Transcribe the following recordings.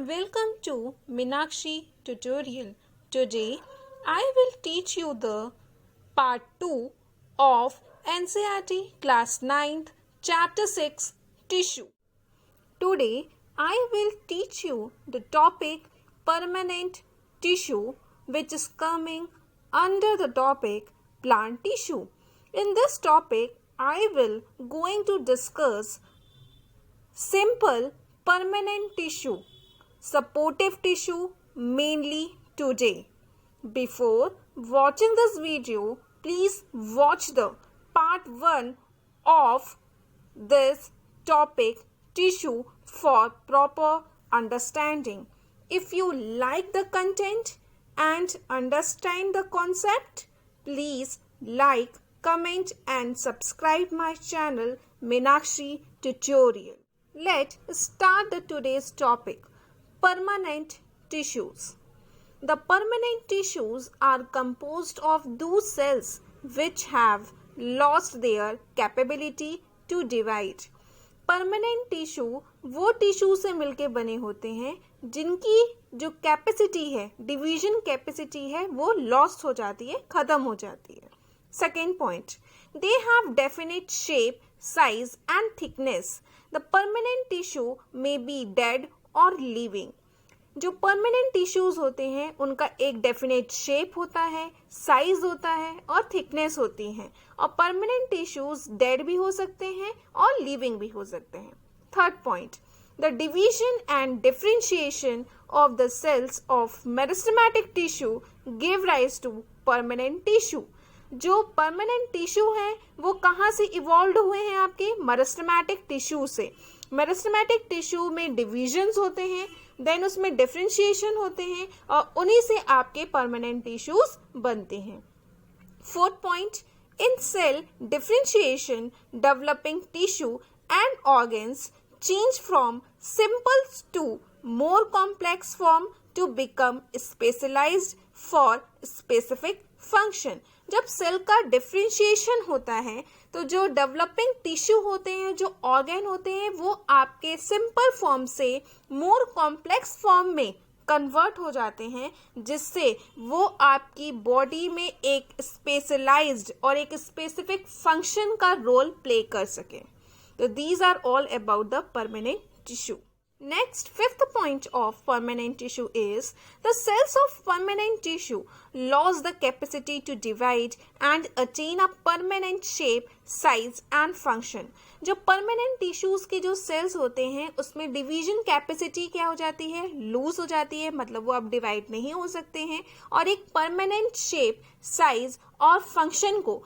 Welcome to Minakshi tutorial. Today I will teach you the part 2 of NCERT class 9th chapter 6 tissue. Today I will teach you the topic permanent tissue which is coming under the topic plant tissue. In this topic I will going to discuss simple permanent tissue, supportive tissue mainly today. Before watching this video, please watch the part 1 of this topic tissue for proper understanding. If you like the content and understand the concept, please like, comment and subscribe my channel Minakshi Tutorial. Let's start the today's topic, permanent tissues. The permanent tissues are composed of those cells which have lost their capability to divide. Permanent tissue वो tissue से मिलके बने होते हैं जिनकी जो capacity है, division capacity है, वो लॉस्ट हो जाती है, खत्म हो जाती है. Second point, they have definite shape, size and thickness. The permanent tissue may be dead और लिविंग. जो परमानेंट टिश्यूज होते हैं उनका एक डेफिनेट शेप होता है, साइज होता है और थिकनेस होती है. और परमानेंट टिश्यूज डेड भी हो सकते हैं और लिविंग भी हो सकते हैं. Third point, the division and differentiation of the cells of meristematic tissue give rise to permanent tissue. जो परमानेंट टिश्यू है वो कहाँ से इवॉल्व हुए हैं? आपके मेरिस्टेमेटिक टिश्यू से. मेरिस्टेमेटिक टिश्यू में डिविजन्स होते हैं, देन उसमें डिफरेंशिएशन होते हैं और उन्हीं से आपके परमानेंट टिश्यूज बनते हैं. Fourth point, in cell differentiation developing tissue and organs change from simple to more complex form to become specialised for specific function. जब सेल का डिफरेंशिएशन होता है तो जो डेवलपिंग टिश्यू होते हैं, जो ऑर्गन होते हैं, वो आपके सिंपल फॉर्म से मोर कॉम्प्लेक्स फॉर्म में कन्वर्ट हो जाते हैं, जिससे वो आपकी बॉडी में एक स्पेशलाइज्ड और एक स्पेसिफिक फंक्शन का रोल प्ले कर सके. तो these are all about the permanent tissue. Next, fifth point of permanent tissue is the cells of permanent tissue lose the capacity to divide and attain a permanent shape, size and function. जो permanent tissues के जो cells होते हैं उसमें division capacity क्या हो जाती है? लूज हो जाती है, मतलब वो अब डिवाइड नहीं हो सकते हैं और एक permanent shape, size और function को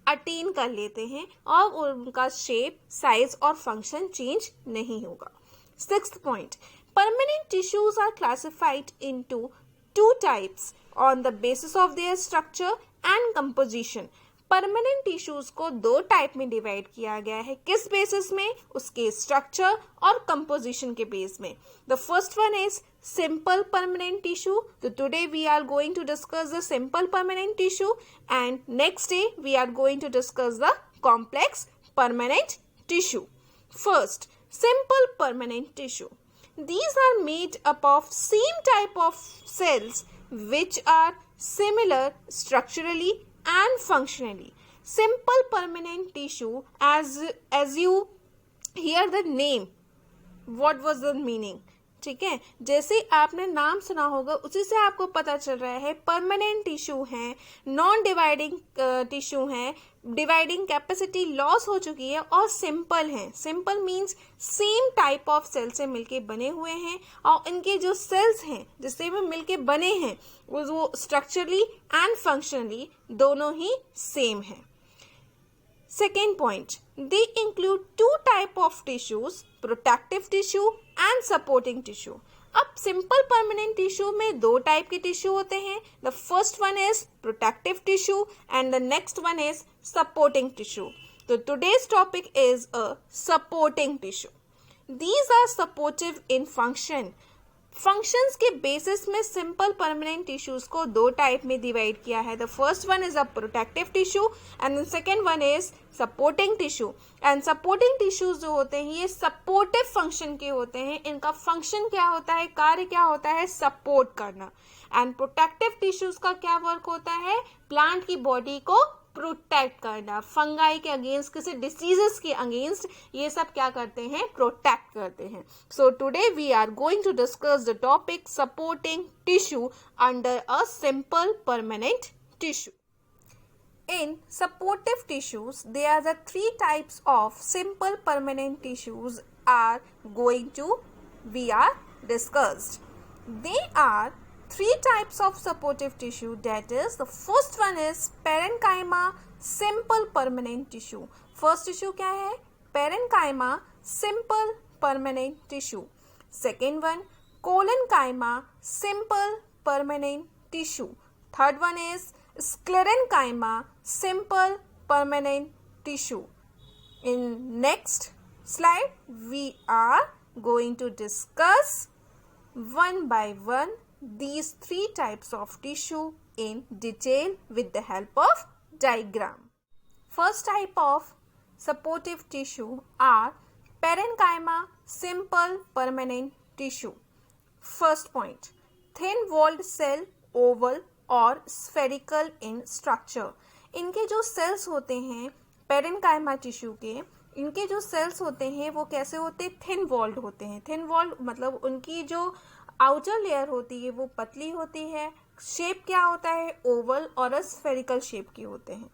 अटेन कर लेते हैं और उनका शेप, साइज और फंक्शन चेंज नहीं होगा. Sixth point, permanent tissues are classified into two types on the basis of their structure and composition. Permanent tissues को दो टाइप में डिवाइड किया गया है. किस बेसिस में? उसके स्ट्रक्चर और कंपोजिशन के बेस में. The first one is simple permanent tissue. तो today we are going to discuss the simple permanent tissue and next day we are going to discuss the complex permanent tissue. First, simple permanent tissue. These are made up of same type of cells which are similar structurally and functionally. Simple permanent tissue, as you hear the name, what was the meaning? ठीक है, जैसे आपने नाम सुना होगा उसी से आपको पता चल रहा है परमानेंट टिश्यू है, नॉन डिवाइडिंग टिश्यू है, डिवाइडिंग कैपेसिटी लॉस हो चुकी है और सिंपल है. Simple means same type of cell से मिलके बने हुए हैं और इनके जो सेल्स हैं जिससे वो मिलके बने हैं वो स्ट्रक्चरली एंड फंक्शनली दोनों ही सेम है. Second point, they include two type of tissues, protective tissue and supporting tissue. अब सिंपल परमानेंट टिश्यू में दो टाइप के टिश्यू होते हैं. The first one is protective tissue and the next one is supporting tissue. तो today's topic is a supporting tissue. These are supportive in function. Functions के basis में simple permanent tissues को दो type में divide किया है. The first one is a protective tissue and the second one is supporting tissue. And supporting tissues जो होते हैं ये सपोर्टिव फंक्शन के होते हैं. इनका फंक्शन क्या होता है, कार्य क्या होता है, सपोर्ट करना. एंड प्रोटेक्टिव टिश्यूज का क्या वर्क होता है, प्लांट की बॉडी को प्रोटेक्ट करना. फंगाई के अगेंस्ट, किसी डिसीजेस के अगेंस्ट ये सब क्या करते हैं, प्रोटेक्ट करते हैं. So today we are going to discuss the topic supporting tissue under a simple permanent tissue. In supportive tissues, there are the three types of simple permanent tissues are going to we are discussed. They are three types of supportive tissue, that is the first one is parenchyma simple permanent tissue. First tissue क्या है, parenchyma simple permanent tissue. Second one collenchyma simple permanent tissue. Third one is sclerenchyma simple permanent tissue. In next slide we are going to discuss one by one these three types of tissue in detail with the help of diagram. First type of supportive tissue are parenchyma simple permanent tissue. First point, thin walled cell, oval और spherical in structure. इनके जो cells होते हैं parenchyma tissue के, इनके जो cells होते हैं वो कैसे होते हैं, thin walled होते हैं. thin walled मतलब उनकी जो आउटर लेयर होती है वो पतली होती है. शेप क्या होता है, ओवल और स्फेरिकल शेप की होते हैं.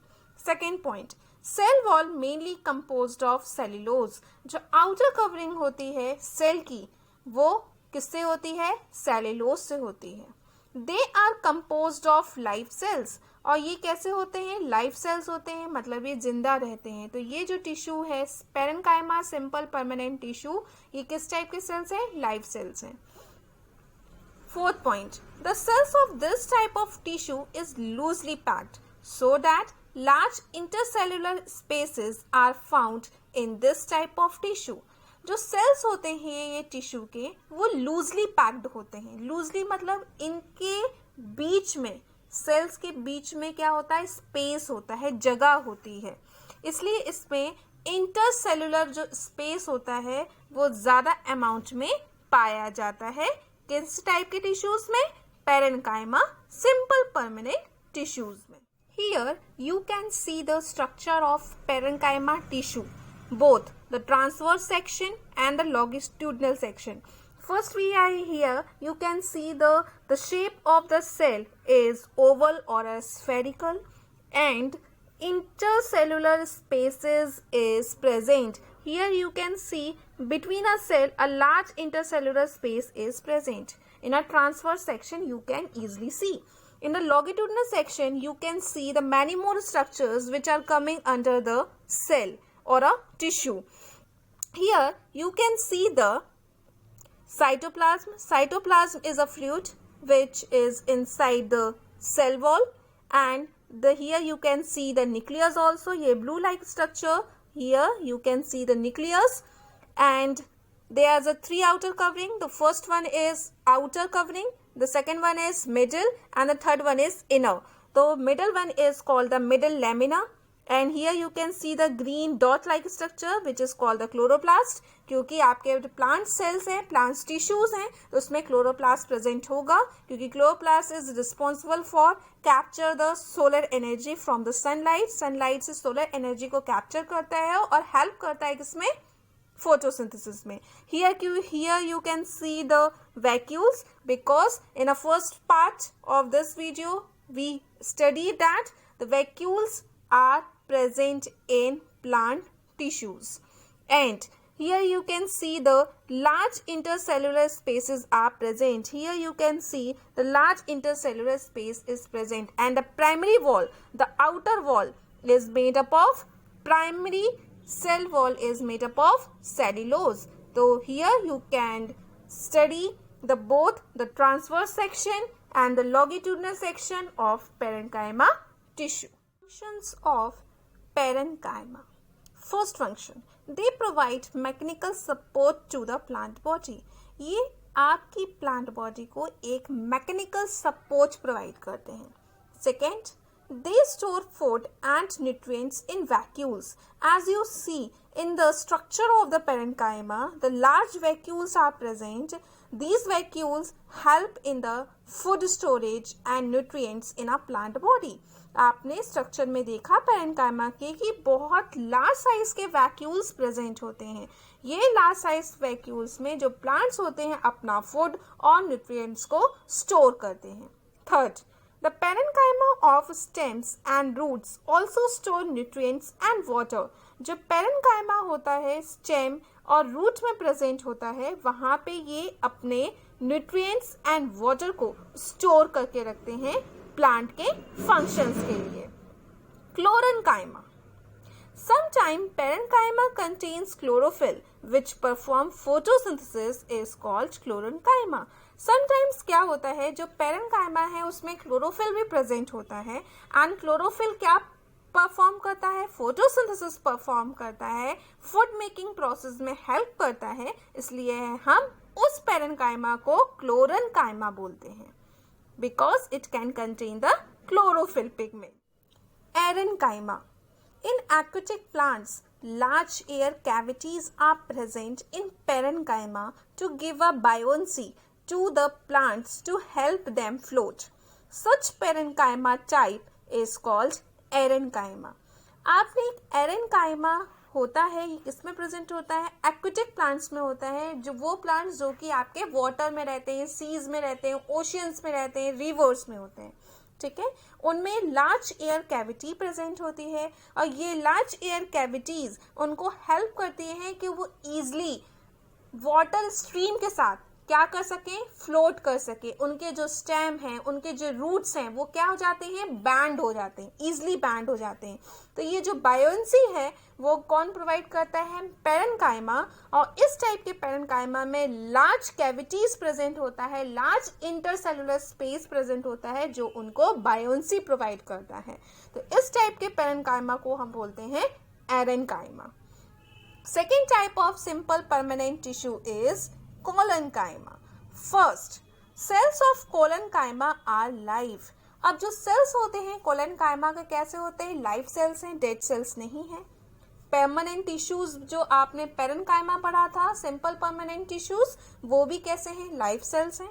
Second point, cell wall mainly composed of cellulose. जो आउटर कवरिंग होती है सेल की वो किससे होती है, सेल्यूलोज से होती है. They are composed of live cells. और ये कैसे होते हैं, लाइव सेल्स होते हैं, मतलब ये जिंदा रहते हैं. तो ये जो टिश्यू है पेरेन्काइमा सिंपल परमानेंट टिश्यू, ये किस टाइप के सेल्स हैं, लाइव सेल्स हैं. Fourth point, the cells of this type of tissue is loosely packed so that large intercellular spaces are found in this type of tissue. जो cells होते हैं ये tissue के वो loosely packed होते हैं. loosely मतलब इनके बीच में, cells के बीच में क्या होता है, space होता है, जगह होती है. इसलिए इसमें intercellular जो space होता है वो ज़्यादा amount में पाया जाता है. किस टाइप के टिश्यूज में, पेरेन्काइमा सिंपल परमानेंट टिश्यूज में. Here you can see the structure of parenchyma tissue, both the transverse section and the longitudinal section. First we are here you can see the shape of the cell is oval और spherical and intercellular spaces is present. Here you can see between a cell a large intercellular space is present. In a transverse section you can easily see. In the longitudinal section you can see the many more structures which are coming under the cell or a tissue. Here you can see the cytoplasm. Cytoplasm is a fluid which is inside the cell wall, and here you can see the nucleus also. ये blue like structure, here you can see the nucleus, and there are three outer covering. The first one is outer covering, the second one is middle, and the third one is inner. So middle one is called the middle lamina, and here you can see the green dot like structure which is called the chloroplast. क्योंकि आपके plant cells हैं, plant tissues हैं, तो उसमें chloroplast present होगा क्योंकि chloroplast is responsible for capture the solar energy from the sunlight. Sunlight से solar energy को कैप्चर करता है और हेल्प करता है किसमें, photosynthesis में. Here you can see the vacuoles, because in a first part of this video we studied that the vacuoles are present in plant tissues, and here you can see the large intercellular spaces are present. Here you can see the large intercellular space is present, and the primary wall, the outer wall is made up of, primary cell wall is made up of cellulose. So here you can study the both the transverse section and the longitudinal section of parenchyma tissue. Functions of parenchyma. First function, they provide mechanical support to the plant body. ये आपकी plant body को एक mechanical support provide करते हैं। Second, they store food and nutrients in vacuoles. As you see in the structure of the parenchyma, the large vacuoles are present. These vacuoles help in the food storage and nutrients in a plant body. आपने structure में देखा parenchyma के कि बहुत large size के vacuoles present होते हैं। ये लार्ज साइज वैक्यूल्स में जो प्लांट्स होते हैं अपना फूड और न्यूट्रिएंट्स को स्टोर करते हैं। Third, the parenchyma of stems and roots also store nutrients and water. जो parenchyma होता है स्टेम और रूट में प्रेजेंट होता है, वहाँ पे ये अपने nutrients and water को स्टोर करके रखते हैं प्लांट के फंक्शंस के लिए। Chlorenchyma. Sometimes parenchyma contains chlorophyll which perform photosynthesis is called chlorenchyma. Sometimes क्या होता है, जो पेरेंकाइमा है उसमें क्लोरोफिल भी प्रेजेंट होता है एंड क्लोरोफिल क्या परफॉर्म करता है, फोटोसिंथेसिस परफॉर्म करता है, फूड मेकिंग प्रोसेस में हेल्प करता है, इसलिए हम उस पेरेंकाइमा को क्लोरेंकाइमा बोलते हैं because it can contain the chlorophyll pigment. Aerenchyma. In aquatic plants, large air cavities are present in parenchyma to give a buoyancy to the plants to help them float. Such parenchyma type is called erenchyma. आपने एरेंकाइमा होता है, ये किसमें present होता है, aquatic plants में होता है, जो वो प्लांट्स जो कि आपके वाटर में रहते हैं, सीज में रहते हैं, ओशियंस में रहते हैं, रिवर्स में होते हैं, ठीक है। उनमें लार्ज एयर कैविटी प्रेजेंट होती है और ये लार्ज एयर कैविटीज उनको हेल्प करती हैं कि वो इजली वाटर स्ट्रीम के साथ क्या कर सकें, फ्लोट कर सके। उनके जो स्टेम हैं, उनके जो रूट्स हैं, वो क्या हो जाते हैं, बैंड हो जाते हैं, इजली बैंड हो जाते हैं। तो ये जो बायोन्सी है वो कौन प्रोवाइड करता है, पेरेंकाइमा। और इस टाइप के पेरेंकाइमा में लार्ज कैविटीज प्रेजेंट होता है, लार्ज इंटरसेलुलर स्पेस प्रेजेंट होता है जो उनको बायोन्सी प्रोवाइड करता है। तो इस टाइप के पेरेंकाइमा को हम बोलते हैं aerenchyma. Second type of simple permanent tissue is collenchyma. First, cells of collenchyma are live. अब जो सेल्स होते हैं कोलेनकाइमा के कैसे होते हैं, लाइव सेल्स हैं, डेड सेल्स नहीं है। परमानेंट टिश्यूज जो आपने पेरेंकाइमा पढ़ा था, सिंपल परमानेंट टिश्यूज, वो भी कैसे हैं, लाइव सेल्स हैं।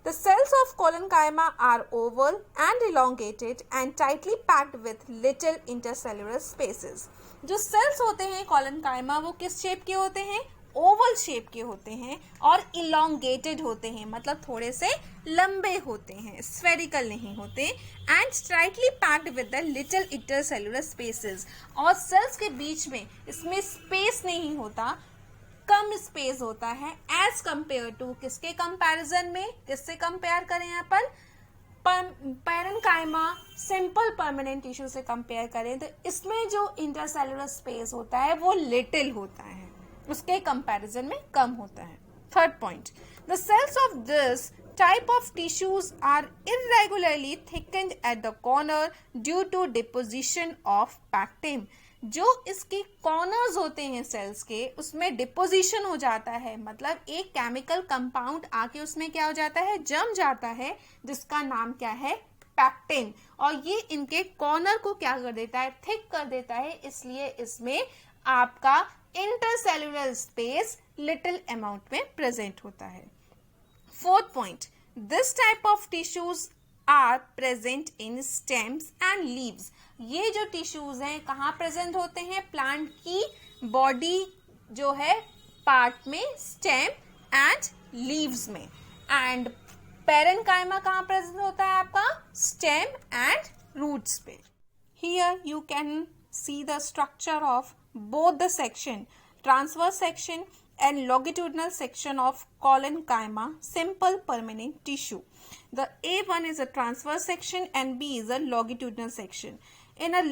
The cells of collenchyma are oval and elongated and tightly packed with little intercellular spaces. जो सेल्स होते हैं कोलेनकाइमा वो किस शेप के होते हैं, ओवल शेप के होते हैं और इलोंगेटेड होते हैं, मतलब थोड़े से लंबे होते हैं, स्फेरिकल नहीं होते। And tightly packed with the little intercellular spaces, और सेल्स के बीच में इसमें स्पेस नहीं होता, कम स्पेस होता है एज कंपेयर टू किसके कंपैरिजन में, किससे कंपेयर करें अपन, पेरेंकाइमा सिंपल परमानेंट टिश्यू से कंपेयर करें तो इसमें जो इंटरसेलुलर स्पेस होता है वो लिटिल होता है, उसके कंपैरिजन में कम होता है। Third point, the cells of this type of tissues are irregularly thickened at the corner due to deposition of pectin. जो इसके कॉर्नर्स होते हैं सेल्स के, उसमें डिपोजिशन हो जाता है, मतलब एक केमिकल कंपाउंड आके उसमें क्या हो जाता है, जम जाता है, जिसका नाम क्या है, पैक्टिन। और ये इनके कॉर्नर को क्या कर देता है, थिक कर देता है, इसलिए इसमें आपका इंटरसेलुलर स्पेस लिटिल अमाउंट में प्रेजेंट होता है। Fourth point, this type of tissues are present in stems and leaves. ये जो टिश्यूज हैं कहाँ प्रेजेंट होते हैं, प्लांट की बॉडी जो है पार्ट में, स्टेम एंड लीव्स में। एंड पेरेंकाइमा कहाँ प्रेजेंट होता है आपका, स्टेम एंड रूट्स पे। Here you can see the structure of both the section, transverse section and longitudinal section of collenchyma, simple permanent tissue. The A1 is a transverse section and B is a longitudinal section. In a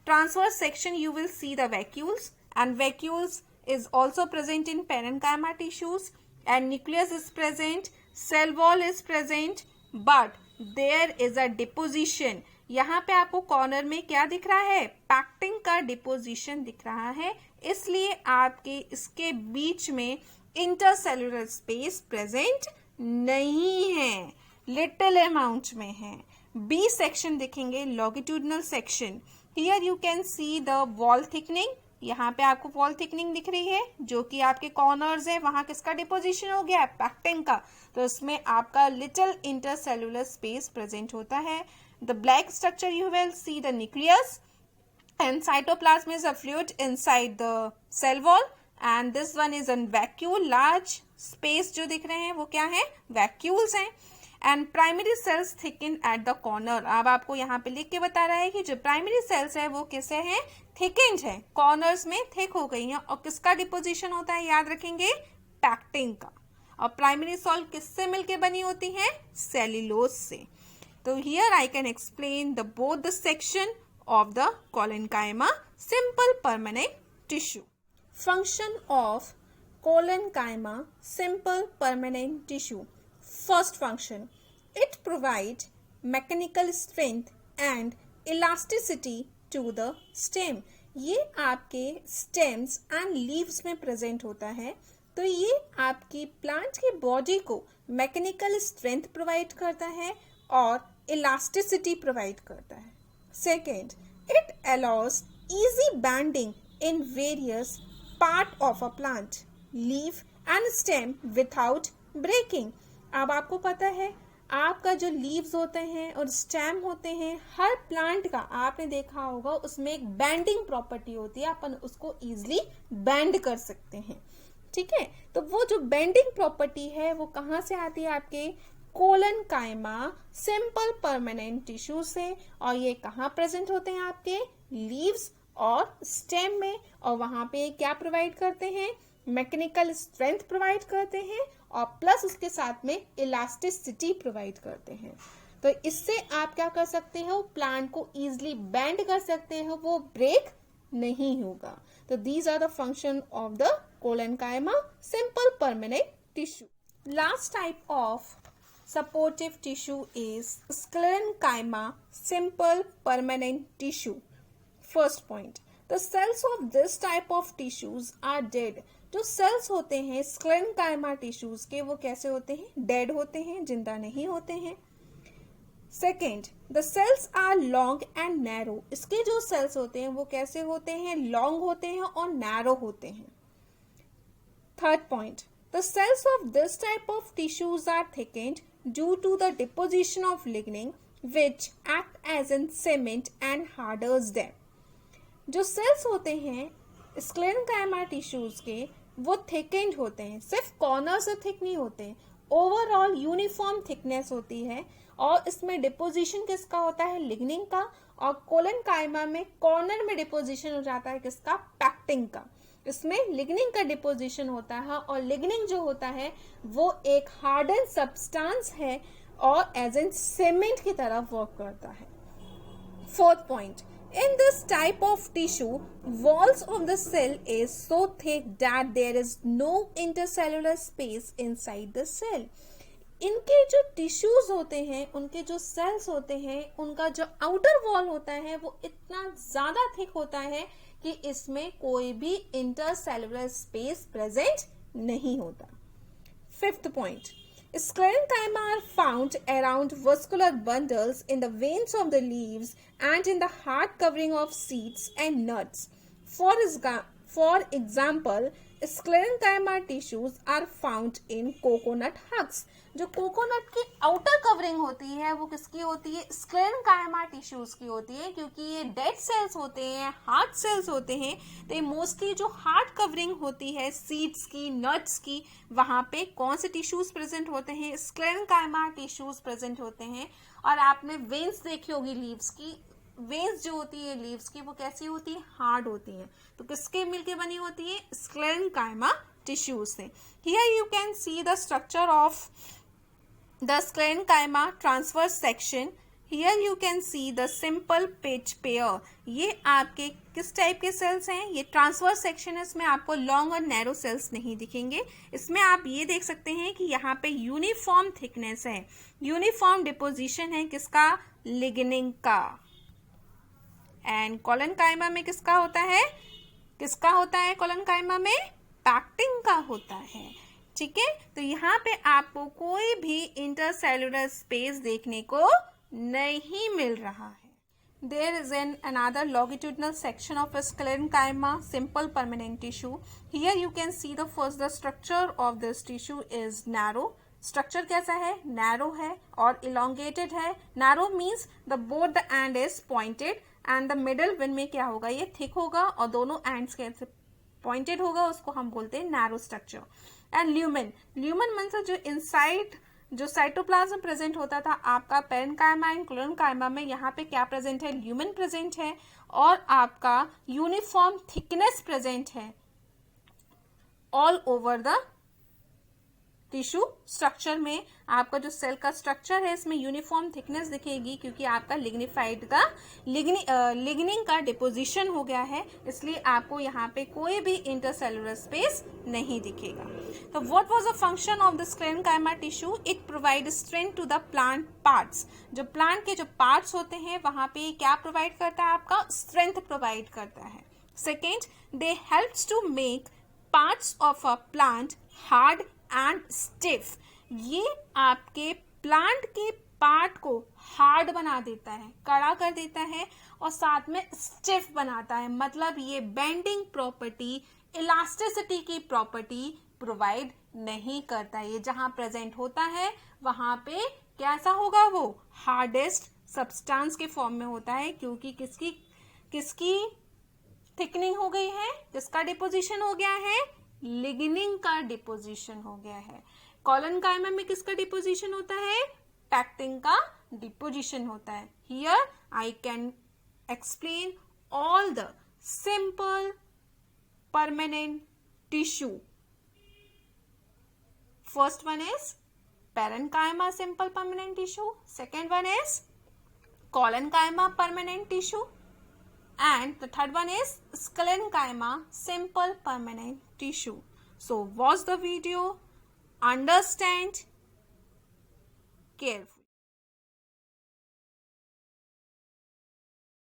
transverse section, you will see the vacuoles, and vacuoles is also present in parenchyma tissues, and nucleus is present, cell wall is present, but there is a deposition. यहाँ पे आपको corner में क्या दिख रहा है, pectin का deposition दिख रहा है, इसलिए आपके इसके बीच में इंटरसेलुलर स्पेस प्रेजेंट नहीं है, लिटिल अमाउंट में है। बी सेक्शन देखेंगे, longitudinal section. Here you can see the wall thickening. यहाँ पे आपको वॉल थिकनिंग दिख रही है, जो कि आपके कॉर्नर्स है, वहां किसका डिपोजिशन हो गया, पैक्टिन का। तो इसमें आपका लिटिल इंटरसेलुलर स्पेस प्रेजेंट होता है। The black structure you will see the nucleus and cytoplasm is a fluid inside the cell wall and this one is a vacuole, large space जो दिख रहे हैं वो क्या है, vacuoles हैं। and primary cells thicken at the corner। अब आपको यहाँ पे लिख के बता रहा है कि जो primary cells है वो कैसे हैं, thickened है, corners में thick हो गई हैं। और किसका डिपोजिशन होता है, याद रखेंगे, पैक्टिन का। और प्राइमरी सॉल्ट किससे मिलके बनी होती है, सेल्यूलोज से। तो here I can explain the both the section of the collenchyma, simple permanent tissue. Function of collenchyma, simple permanent tissue. First function, it provides mechanical strength and elasticity to the stem. ये आपके stems and leaves में present होता है। तो ये आपकी plant की body को mechanical strength provide करता है और elasticity provide करता है। Second, it allows easy bending in various part of a plant, leaf and stem without breaking. अब आपको पता है आपका जो लीव्स होते हैं और स्टेम होते हैं, हर प्लांट का आपने देखा होगा उसमें एक बेंडिंग प्रॉपर्टी होती है, अपन उसको इजीली बेंड कर सकते हैं। ठीक है, तो वो जो बेंडिंग प्रॉपर्टी है वो कहाँ से आती है, आपके कोलेनकाइमा सिंपल परमानेंट टिश्यू से। और ये कहाँ प्रेजेंट होते हैं, आपके लीव्स और स्टेम में। और वहां पे क्या प्रोवाइड करते हैं, मैकेनिकल स्ट्रेंथ प्रोवाइड करते हैं और प्लस उसके साथ में इलास्टिसिटी प्रोवाइड करते हैं। तो इससे आप क्या कर सकते हो, प्लांट को इजिली बेंड कर सकते हो, वो ब्रेक नहीं होगा। तो these are the function of the collenchyma simple permanent tissue. Last type of supportive tissue is sclerenchyma, simple permanent tissue. First point, the cells of this type of tissues are dead. जो cells होते हैं sclerenchyma tissues के, वो कैसे होते हैं, dead होते हैं, जिंदा नहीं होते हैं। Second, the cells are long and narrow. इसके जो cells होते हैं वो कैसे होते हैं, long होते हैं और narrow होते हैं। Third point, the cells of this type of tissues are thickened due to the deposition of lignin which act as in cement and hardens them. जो cells होते हैं sclerenchyma tissues के, वो thickened होते हैं, सिर्फ कॉर्नर से थिक नहीं होते हैं, ओवरऑल यूनिफॉर्म थिकनेस होती है। और इसमें डिपोजिशन किसका होता है, लिग्निन का। और कोलेनकाइमा में कॉर्नर में डिपोजिशन हो जाता है किसका, पैक्टिन का। इसमें लिग्निन का डिपोजिशन होता है और लिग्निन जो होता है वो एक हार्डन सब्सटेंस है और एज एन सीमेंट की तरह वर्क करता है। Fourth point, in this type of tissue, walls of the cell is so thick that there is no intercellular space inside the cell. इनके जो टिश्यूज होते हैं, उनके जो सेल्स होते हैं, उनका जो आउटर वॉल होता है वो इतना ज्यादा थिक होता है कि इसमें कोई भी इंटरसेलुलर स्पेस प्रेजेंट नहीं होता। Fifth point, sclerenchyma are found around vascular bundles in the veins of the leaves and in the hard covering of seeds and nuts. For example, sclerenchyma tissues are found in coconut husk. जो coconut की outer covering होती है वो किसकी होती है, sclerenchyma tissues की होती है। क्योंकि ये डेड सेल्स होते हैं, हार्ड सेल्स होते हैं, तो ये मोस्टली जो हार्ड कवरिंग होती है सीड्स की, नट्स की, वहां पे कौन से टिश्यूज प्रेजेंट होते हैं, स्क्लेरेंकाइमा टिश्यूज प्रेजेंट होते हैं। और आपने वेन्स देखी होगी लीव्स की, वेन्स जो होती है लीव्स की वो कैसी होती है, हार्ड होती है। तो किसके मिलके बनी होती है, स्क्लेरेंकाइमा टिश्यूज से। Here you can see the structure of the sclerenchyma transverse section. Here you can see the simple pitch pair. ये आपके किस टाइप के सेल्स हैं, ये ट्रांसवर्स सेक्शन है, इसमें आपको लॉन्ग और नैरो सेल्स नहीं दिखेंगे। इसमें आप ये देख सकते हैं कि यहाँ पे यूनिफॉर्म थिकनेस है, यूनिफॉर्म डिपोजिशन है किसका, लिग्निन का। एंड कोलेनकाइमा में किसका होता है, किसका होता है, कोलेनकाइमा में पैक्टिन का होता है। ठीक है, तो यहाँ पे आपको कोई भी इंटरसेलुलर स्पेस देखने को नहीं मिल रहा है. There is another longitudinal section of a sclerenchyma, simple permanent tissue. Here you can see the structure of this tissue is narrow. Structure कैसा है? Narrow है और elongated है. Narrow means both the end is pointed and the middle one में क्या होगा? ये thick होगा और दोनों ends कैसे pointed होगा, उसको हम बोलते हैं narrow structure. And lumen means जो inside जो साइटोप्लाज्म प्रेजेंट होता था आपका पेरेन्काइमा एंड क्लोरेन्काइमा में, यहाँ पे क्या प्रेजेंट है? ल्यूमेन प्रेजेंट है और आपका यूनिफॉर्म थिकनेस प्रेजेंट है all over the tissue structure में. आपका जो सेल का स्ट्रक्चर है इसमें यूनिफॉर्म थिकनेस दिखेगी क्योंकि आपका लिग्निफाइड का लिग्निन का डिपोजिशन हो गया है, इसलिए आपको यहाँ पे कोई भी इंटरसेलुलर स्पेस नहीं दिखेगा. तो what was the function of the sclerenchyma tissue? It provide strength to the plant parts. जो प्लांट के जो पार्ट्स होते हैं वहां पे क्या प्रोवाइड करता है? आपका स्ट्रेंथ प्रोवाइड करता है. Second, they helps to make parts of a plant hard and stiff. ये आपके प्लांट के पार्ट को हार्ड बना देता है, कड़ा कर देता है और साथ में स्टिफ बनाता है. मतलब ये बेंडिंग प्रॉपर्टी, इलास्टिसिटी की प्रॉपर्टी प्रोवाइड नहीं करता. ये जहां प्रेजेंट होता है वहां पे कैसा होगा? वो हार्डेस्ट सब्सटेंस के फॉर्म में होता है क्योंकि किसकी थिकनिंग हो गई है? किसका डिपोजिशन हो गया है? लिग्निन का डिपोजिशन हो गया है. कॉलनकाइमा में किसका डिपोजिशन होता है? पैक्टिन का डिपोजिशन होता है. Here I can explain all the simple permanent tissue. First one is parenchyma simple permanent tissue. Second one is collenchyma permanent tissue. And the third one is sclerenchyma simple permanent tissue. So watch the video, understand carefully.